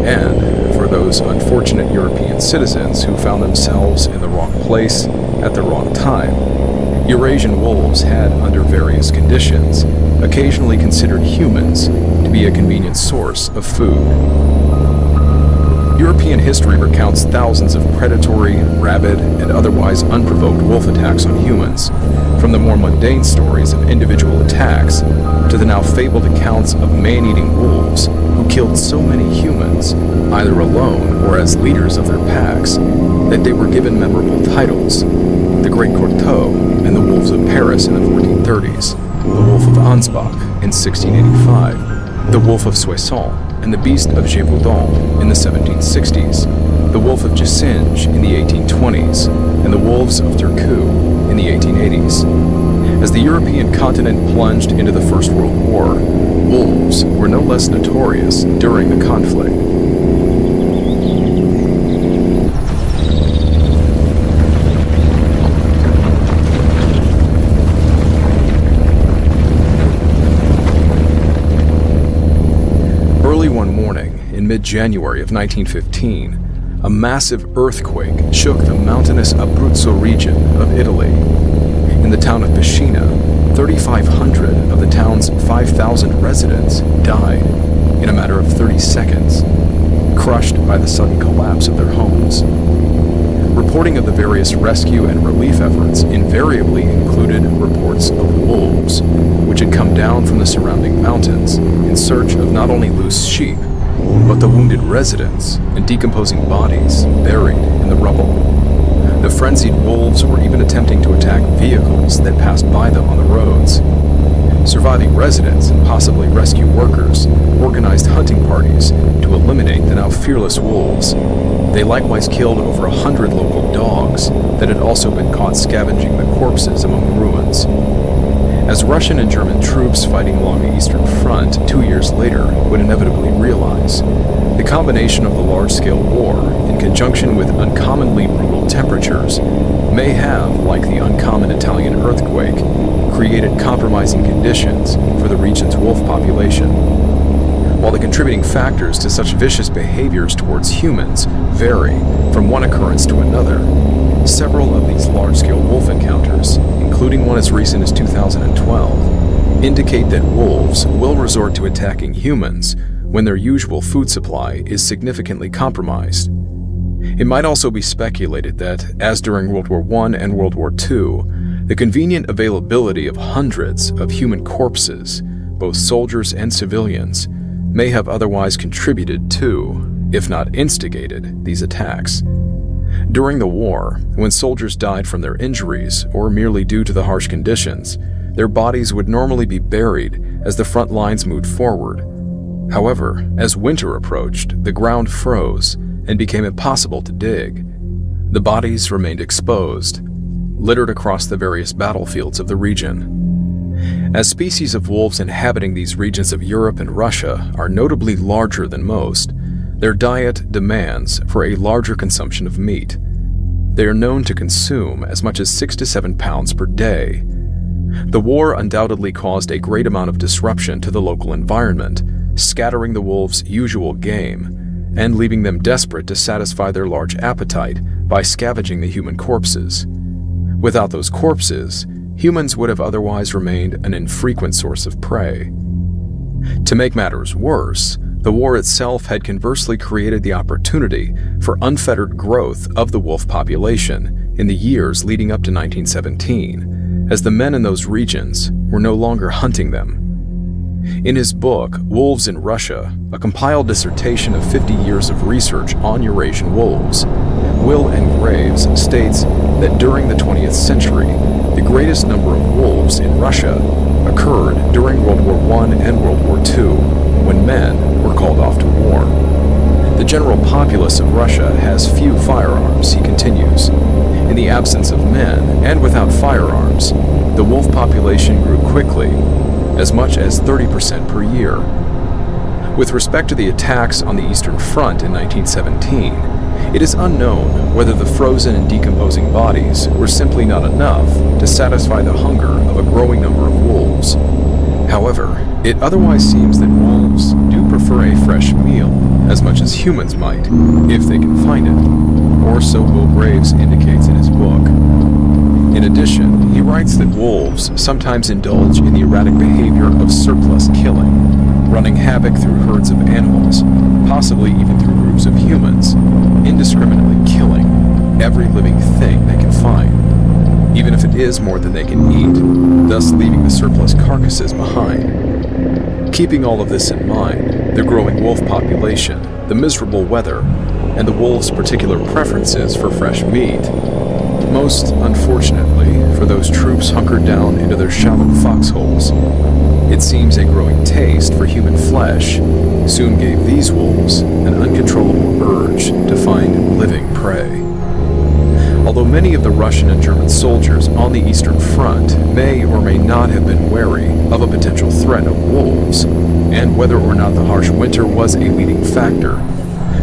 and for those unfortunate European citizens who found themselves in the wrong place at the wrong time, Eurasian wolves had, under various conditions, occasionally considered humans to be a convenient source of food. European history recounts thousands of predatory, rabid, and otherwise unprovoked wolf attacks on humans, from the more mundane stories of individual attacks to the now fabled accounts of man-eating wolves who killed so many humans, either alone or as leaders of their packs, that they were given memorable titles: the Great Corteau and the Wolves of Paris in the 1430s, the Wolf of Ansbach in 1685, the Wolf of Soissons and the Beast of Gévaudan in the 1760s, the Wolf of Gissinge in the 1820s, and the Wolves of Turku in the 1880s. As the European continent plunged into the First World War, wolves were no less notorious during the conflict. Early one morning, in mid-January of 1915, a massive earthquake shook the mountainous Abruzzo region of Italy. In the town of Piscina, 3,500 of the town's 5,000 residents died in a matter of 30 seconds, crushed by the sudden collapse of their homes. Reporting of the various rescue and relief efforts invariably included reports of wolves, which had come down from the surrounding mountains in search of not only loose sheep, but the wounded residents and decomposing bodies buried in the rubble. The frenzied wolves were even attempting to attack vehicles that passed by them on the roads. Surviving residents and possibly rescue workers organized hunting parties to eliminate the now fearless wolves, They likewise killed over 100 local dogs that had also been caught scavenging the corpses among the ruins. As Russian and German troops fighting along the Eastern Front 2 years later would inevitably realize, the combination of the large-scale war, in conjunction with uncommonly brutal temperatures, may have, like the uncommon Italian earthquake, created compromising conditions for the region's wolf population. While the contributing factors to such vicious behaviors towards humans vary from one occurrence to another, several of these large-scale wolf encounters, including one as recent as 2012, indicate that wolves will resort to attacking humans when their usual food supply is significantly compromised. It might also be speculated that, as during World War I and World War II, the convenient availability of hundreds of human corpses, both soldiers and civilians, may have otherwise contributed to, if not instigated, these attacks. During the war, when soldiers died from their injuries or merely due to the harsh conditions, their bodies would normally be buried as the front lines moved forward. However, as winter approached, the ground froze and became impossible to dig. The bodies remained exposed, littered across the various battlefields of the region. As species of wolves inhabiting these regions of Europe and Russia are notably larger than most, their diet demands for a larger consumption of meat. They are known to consume as much as 6 to 7 pounds per day. The war undoubtedly caused a great amount of disruption to the local environment, scattering the wolves' usual game and leaving them desperate to satisfy their large appetite by scavenging the human corpses. Without those corpses, humans would have otherwise remained an infrequent source of prey. To make matters worse, the war itself had conversely created the opportunity for unfettered growth of the wolf population in the years leading up to 1917, as the men in those regions were no longer hunting them. In his book, Wolves in Russia, a compiled dissertation of 50 years of research on Eurasian wolves, Will N. Graves states that during the 20th century, the greatest number of wolves in Russia occurred during World War I and World War II, when men were called off to war. The general populace of Russia has few firearms, he continues. In the absence of men, and without firearms, the wolf population grew quickly, as much as 30% per year. With respect to the attacks on the Eastern Front in 1917, it is unknown whether the frozen and decomposing bodies were simply not enough to satisfy the hunger of a growing number of wolves. However, it otherwise seems that wolves do prefer a fresh meal as much as humans might, if they can find it, or so Will Graves indicates in his book. In addition, he writes that wolves sometimes indulge in the erratic behavior of surplus killing, running havoc through herds of animals, possibly even through groups of humans, indiscriminately killing every living thing they can find, even if it is more than they can eat, thus leaving the surplus carcasses behind. Keeping all of this in mind, the growing wolf population, the miserable weather, and the wolves' particular preferences for fresh meat, most unfortunately for those troops hunkered down into their shallow foxholes, it seems a growing taste for human flesh soon gave these wolves an uncontrollable urge to find living prey. Although many of the Russian and German soldiers on the Eastern Front may or may not have been wary of a potential threat of wolves, and whether or not the harsh winter was a leading factor,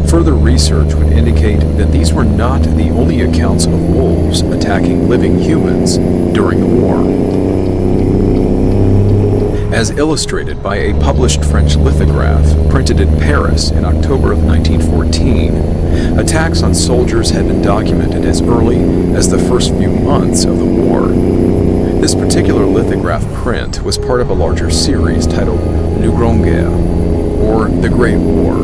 further research would indicate that these were not the only accounts of wolves attacking living humans during the war. As illustrated by a published French lithograph printed in Paris in October of 1914, attacks on soldiers had been documented as early as the first few months of the war. This particular lithograph print was part of a larger series titled Le Grande Guerre, or The Great War,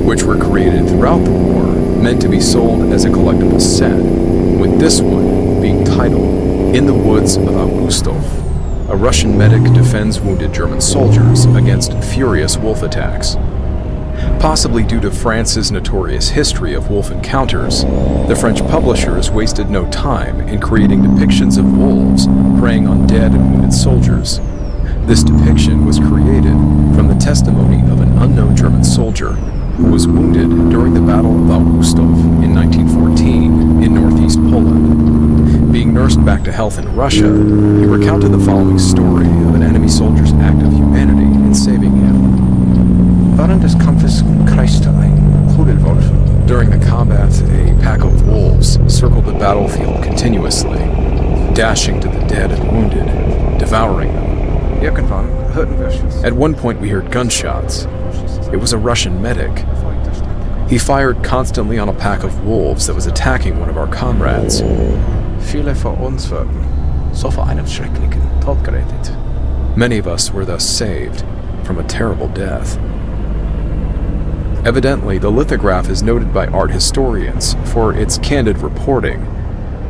which were created throughout the war, meant to be sold as a collectible set, with this one being titled In the Woods of Augustov. A Russian medic defends wounded German soldiers against furious wolf attacks. Possibly due to France's notorious history of wolf encounters, the French publishers wasted no time in creating depictions of wolves preying on dead and wounded soldiers. This depiction was created from the testimony of an unknown German soldier who was wounded during the Battle of Augustov health in Russia, he recounted the following story of an enemy soldier's act of humanity in saving him. Während des Kampfes kreiste ein Kugelwolf. During the combat, a pack of wolves circled the battlefield continuously, dashing to the dead and wounded, devouring them. Irgendwann hörten wir Schüsse. At one point we heard gunshots. It was a Russian medic. He fired constantly on a pack of wolves that was attacking one of our comrades. Viele von uns wurden so vor einem schrecklichen Tod gerettet. Many of us were thus saved from a terrible death. Evidently, the lithograph is noted by art historians for its candid reporting,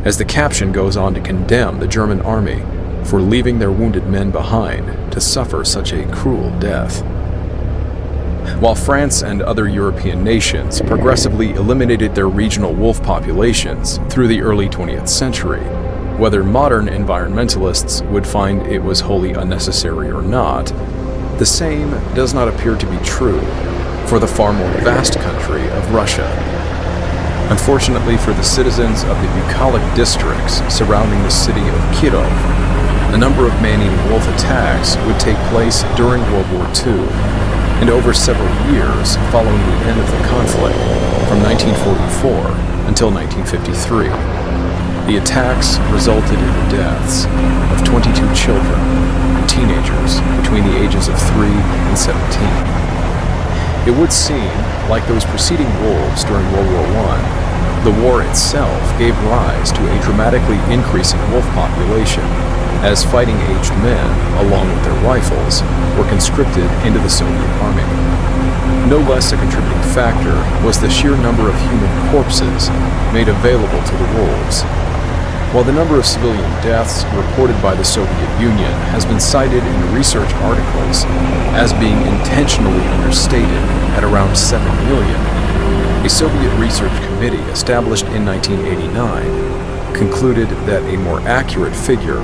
as the caption goes on to condemn the German army for leaving their wounded men behind to suffer such a cruel death. While France and other European nations progressively eliminated their regional wolf populations through the early 20th century, whether modern environmentalists would find it was wholly unnecessary or not, the same does not appear to be true for the far more vast country of Russia. Unfortunately for the citizens of the bucolic districts surrounding the city of Kirov, a number of man-eating wolf attacks would take place during World War II, and over several years following the end of the conflict, from 1944 until 1953. The attacks resulted in the deaths of 22 children and teenagers between the ages of 3 and 17. It would seem, like those preceding wolves during World War I, the war itself gave rise to a dramatically increasing wolf population, as fighting-aged men, along with their rifles, were conscripted into the Soviet army. No less a contributing factor was the sheer number of human corpses made available to the wolves. While the number of civilian deaths reported by the Soviet Union has been cited in research articles as being intentionally understated at around 7 million, a Soviet research committee established in 1989 concluded that a more accurate figure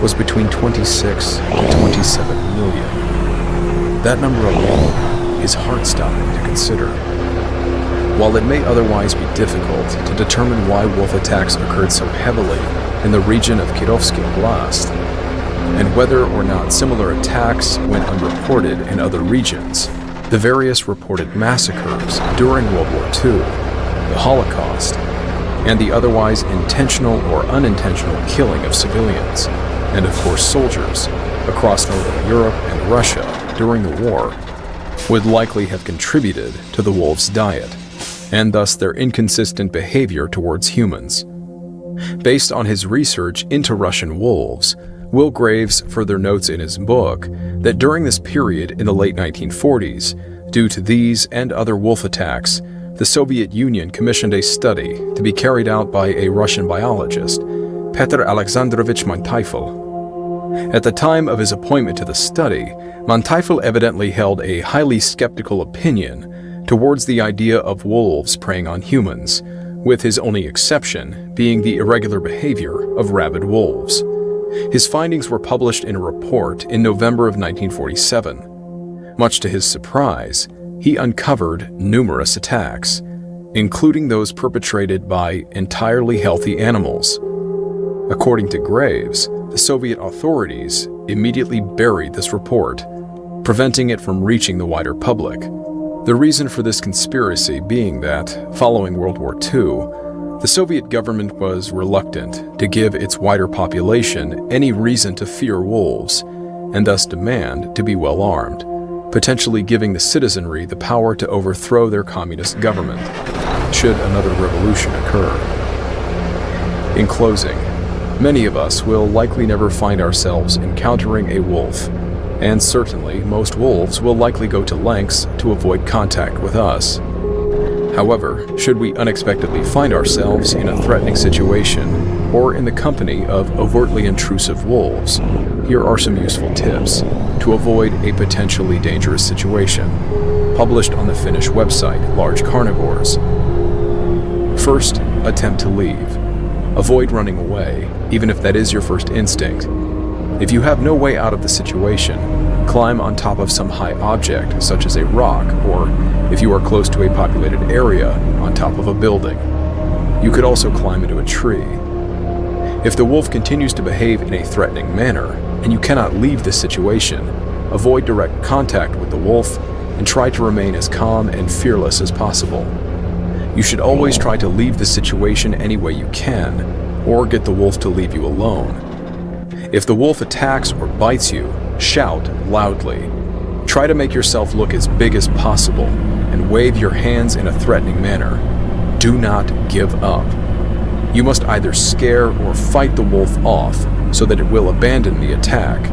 was between 26 to 27 million. That number alone is heart-stopping to consider. While it may otherwise be difficult to determine why wolf attacks occurred so heavily in the region of Kirovsky Oblast, and whether or not similar attacks went unreported in other regions, the various reported massacres during World War II, the Holocaust, and the otherwise intentional or unintentional killing of civilians, and of course soldiers, across Northern Europe and Russia during the war, would likely have contributed to the wolves' diet, and thus their inconsistent behavior towards humans. Based on his research into Russian wolves, Will Graves further notes in his book that during this period in the late 1940s, due to these and other wolf attacks, the Soviet Union commissioned a study to be carried out by a Russian biologist, Petr Alexandrovich Mantyfel. At the time of his appointment to the study, Mantyfel evidently held a highly skeptical opinion towards the idea of wolves preying on humans, with his only exception being the irregular behavior of rabid wolves. His findings were published in a report in November of 1947. Much to his surprise, he uncovered numerous attacks, including those perpetrated by entirely healthy animals. According to Graves, the Soviet authorities immediately buried this report, preventing it from reaching the wider public. The reason for this conspiracy being that, following World War II, the Soviet government was reluctant to give its wider population any reason to fear wolves, and thus demand to be well armed, potentially giving the citizenry the power to overthrow their communist government, should another revolution occur. In closing, many of us will likely never find ourselves encountering a wolf, and certainly most wolves will likely go to lengths to avoid contact with us. However, should we unexpectedly find ourselves in a threatening situation or in the company of overtly intrusive wolves, here are some useful tips to avoid a potentially dangerous situation, published on the Finnish website Large Carnivores. First, attempt to leave. Avoid running away, even if that is your first instinct. If you have no way out of the situation, climb on top of some high object, such as a rock, or, if you are close to a populated area, on top of a building. You could also climb into a tree. If the wolf continues to behave in a threatening manner, and you cannot leave this situation, avoid direct contact with the wolf and try to remain as calm and fearless as possible. You should always try to leave the situation any way you can, or get the wolf to leave you alone. If the wolf attacks or bites you, shout loudly. Try to make yourself look as big as possible and wave your hands in a threatening manner. Do not give up. You must either scare or fight the wolf off so that it will abandon the attack.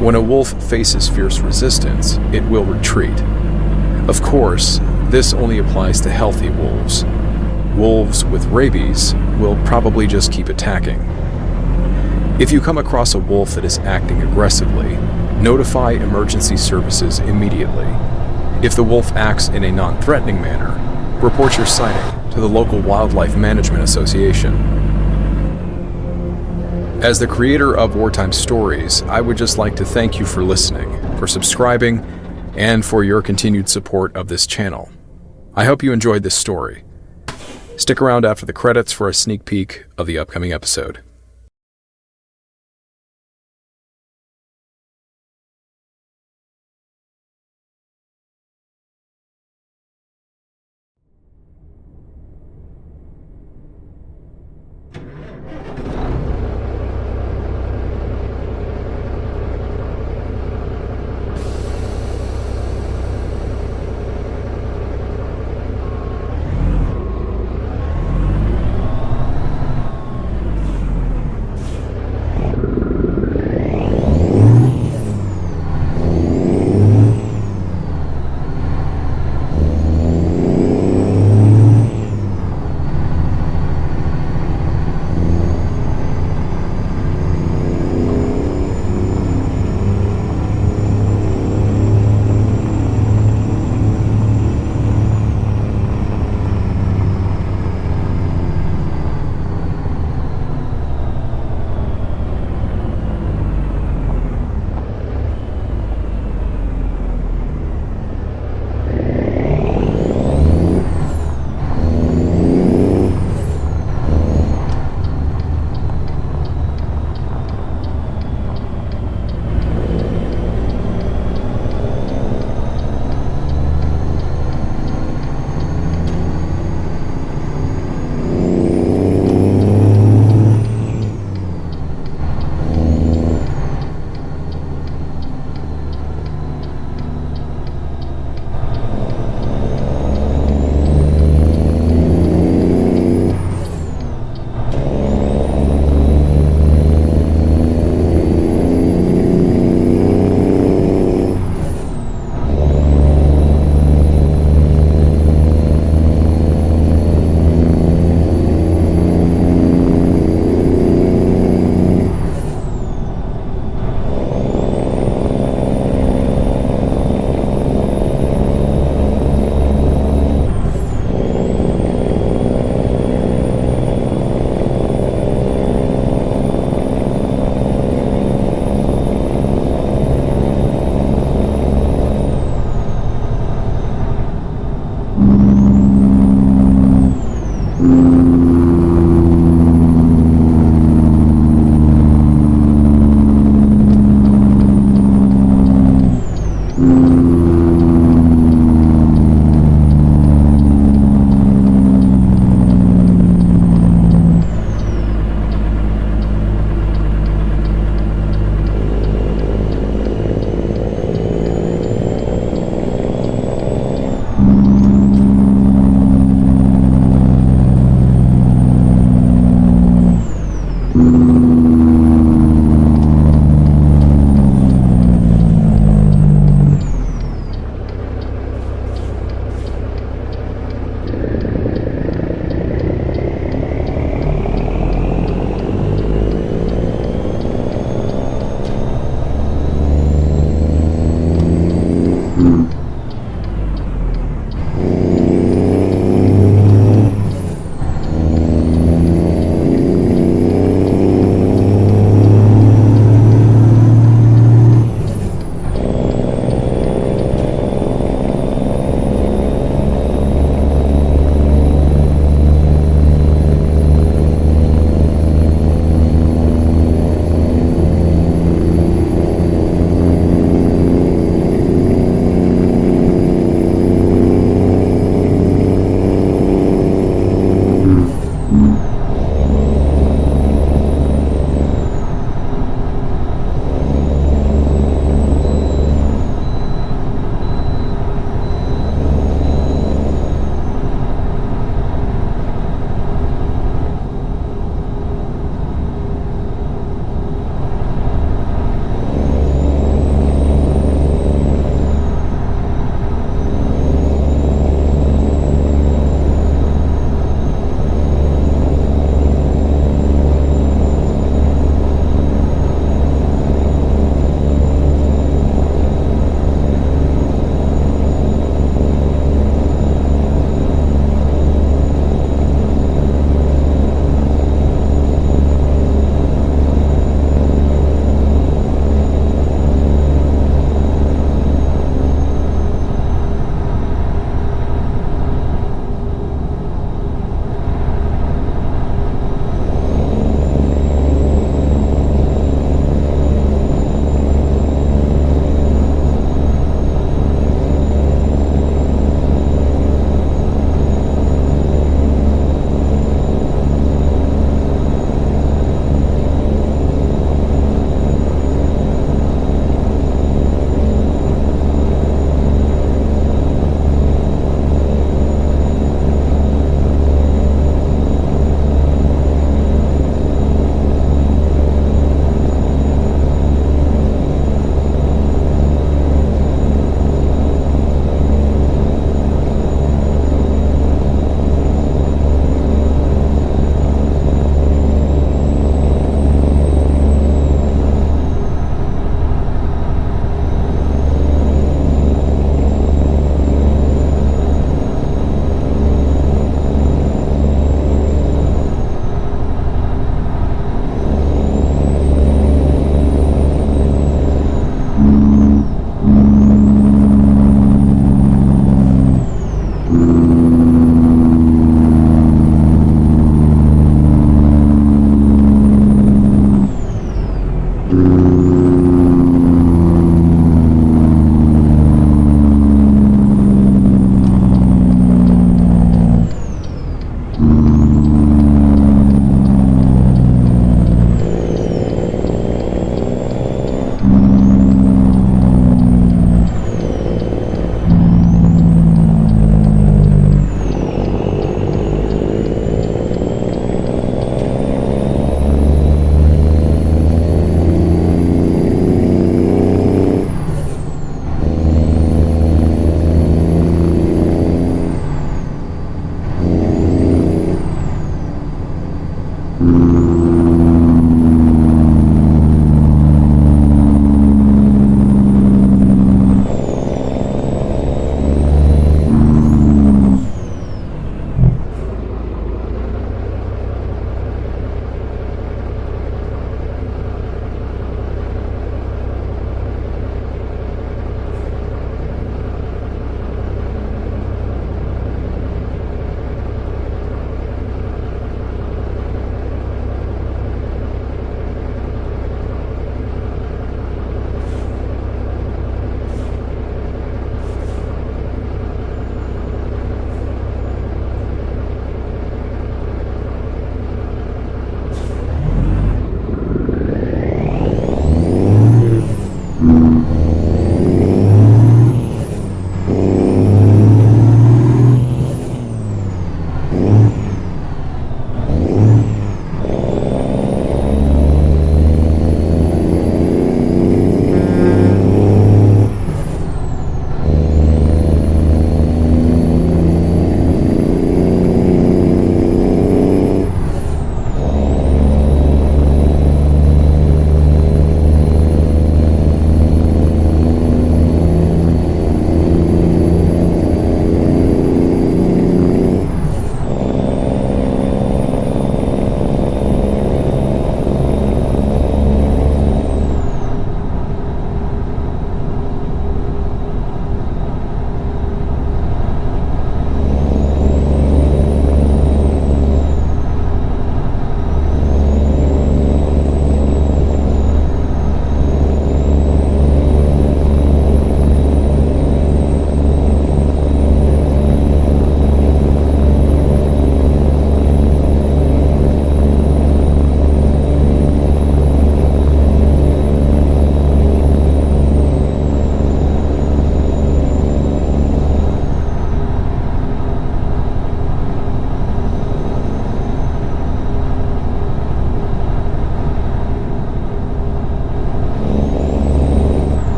When a wolf faces fierce resistance, it will retreat. Of course, this only applies to healthy wolves. Wolves with rabies will probably just keep attacking. If you come across a wolf that is acting aggressively, notify emergency services immediately. If the wolf acts in a non-threatening manner, report your sighting to the local Wildlife Management Association. As the creator of Wartime Stories, I would just like to thank you for listening, for subscribing, and for your continued support of this channel. I hope you enjoyed this story. Stick around after the credits for a sneak peek of the upcoming episode.